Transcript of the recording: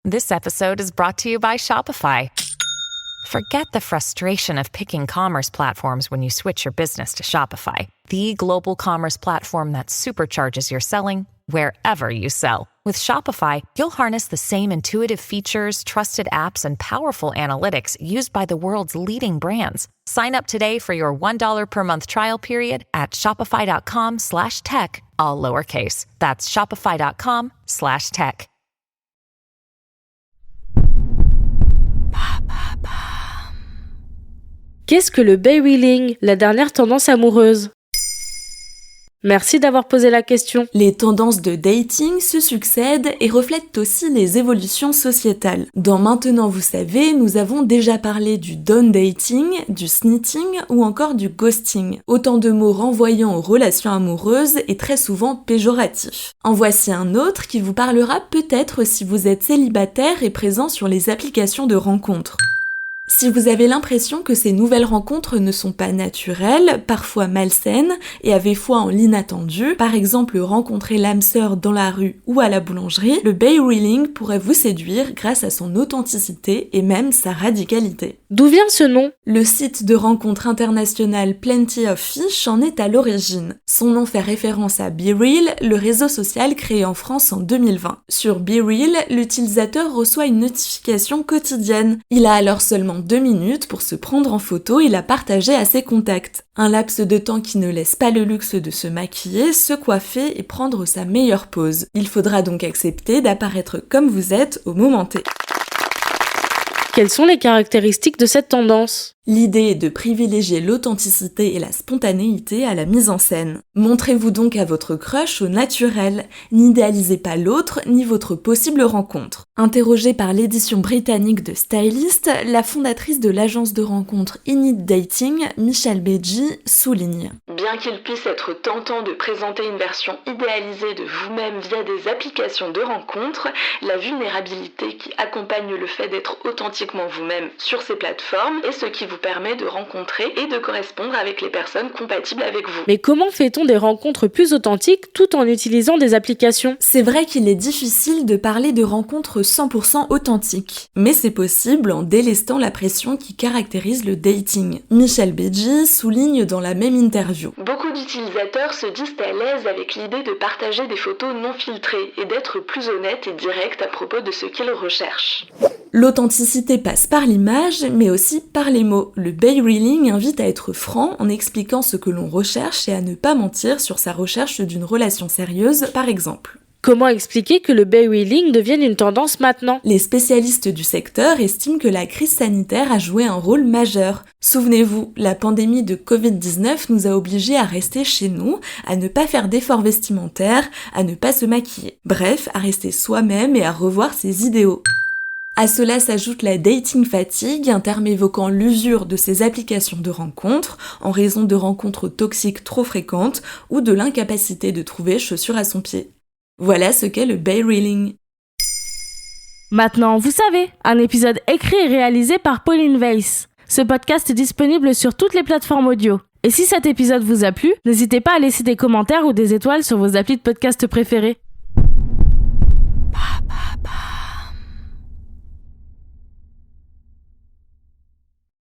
This episode is brought to you by Shopify. Forget the frustration of picking commerce platforms when you switch your business to Shopify, the global commerce platform that supercharges your selling wherever you sell. With Shopify, you'll harness the same intuitive features, trusted apps, and powerful analytics used by the world's leading brands. Sign up today for your $1 per month trial period at shopify.com/tech, all lowercase. That's shopify.com/tech. Qu'est-ce que le bay-wheeling, la dernière tendance amoureuse ? Merci d'avoir posé la question. Les tendances de dating se succèdent et reflètent aussi les évolutions sociétales. Dans Maintenant vous savez, nous avons déjà parlé du down dating, du snitting ou encore du ghosting. Autant de mots renvoyant aux relations amoureuses et très souvent péjoratifs. En voici un autre qui vous parlera peut-être si vous êtes célibataire et présent sur les applications de rencontres. Si vous avez l'impression que ces nouvelles rencontres ne sont pas naturelles, parfois malsaines, et avez foi en l'inattendu, par exemple rencontrer l'âme sœur dans la rue ou à la boulangerie, le bay-wheeling pourrait vous séduire grâce à son authenticité et même sa radicalité. D'où vient ce nom ? Le site de rencontre international Plenty of Fish en est à l'origine. Son nom fait référence à BeReal, le réseau social créé en France en 2020. Sur BeReal, l'utilisateur reçoit une notification quotidienne. Il a alors seulement 2 minutes pour se prendre en photo et la partager à ses contacts. Un laps de temps qui ne laisse pas le luxe de se maquiller, se coiffer et prendre sa meilleure pose. Il faudra donc accepter d'apparaître comme vous êtes au moment T. Quelles sont les caractéristiques de cette tendance ? L'idée est de privilégier l'authenticité et la spontanéité à la mise en scène. Montrez-vous donc à votre crush au naturel, n'idéalisez pas l'autre ni votre possible rencontre. Interrogée par l'édition britannique de Stylist, la fondatrice de l'agence de rencontre Init Dating, Michelle Beji, souligne: bien qu'il puisse être tentant de présenter une version idéalisée de vous-même via des applications de rencontres, la vulnérabilité qui accompagne le fait d'être authentiquement vous-même sur ces plateformes est ce qui vous permet de rencontrer et de correspondre avec les personnes compatibles avec vous. Mais comment fait-on des rencontres plus authentiques tout en utilisant des applications ? C'est vrai qu'il est difficile de parler de rencontres 100% authentiques, mais c'est possible en délestant la pression qui caractérise le dating. Michelle Beji souligne dans la même interview: beaucoup d'utilisateurs se disent à l'aise avec l'idée de partager des photos non filtrées et d'être plus honnêtes et directs à propos de ce qu'ils recherchent. L'authenticité passe par l'image, mais aussi par les mots. Le bay-wheeling invite à être franc en expliquant ce que l'on recherche et à ne pas mentir sur sa recherche d'une relation sérieuse, par exemple. Comment expliquer que le bay-wheeling devienne une tendance maintenant ? Les spécialistes du secteur estiment que la crise sanitaire a joué un rôle majeur. Souvenez-vous, la pandémie de Covid-19 nous a obligés à rester chez nous, à ne pas faire d'efforts vestimentaires, à ne pas se maquiller. Bref, à rester soi-même et à revoir ses idéaux. À cela s'ajoute la dating fatigue, un terme évoquant l'usure de ces applications de rencontres, en raison de rencontres toxiques trop fréquentes ou de l'incapacité de trouver chaussure à son pied. Voilà ce qu'est le bay-wheeling. Maintenant, vous savez, un épisode écrit et réalisé par Pauline Weiss. Ce podcast est disponible sur toutes les plateformes audio. Et si cet épisode vous a plu, n'hésitez pas à laisser des commentaires ou des étoiles sur vos applis de podcast préférés.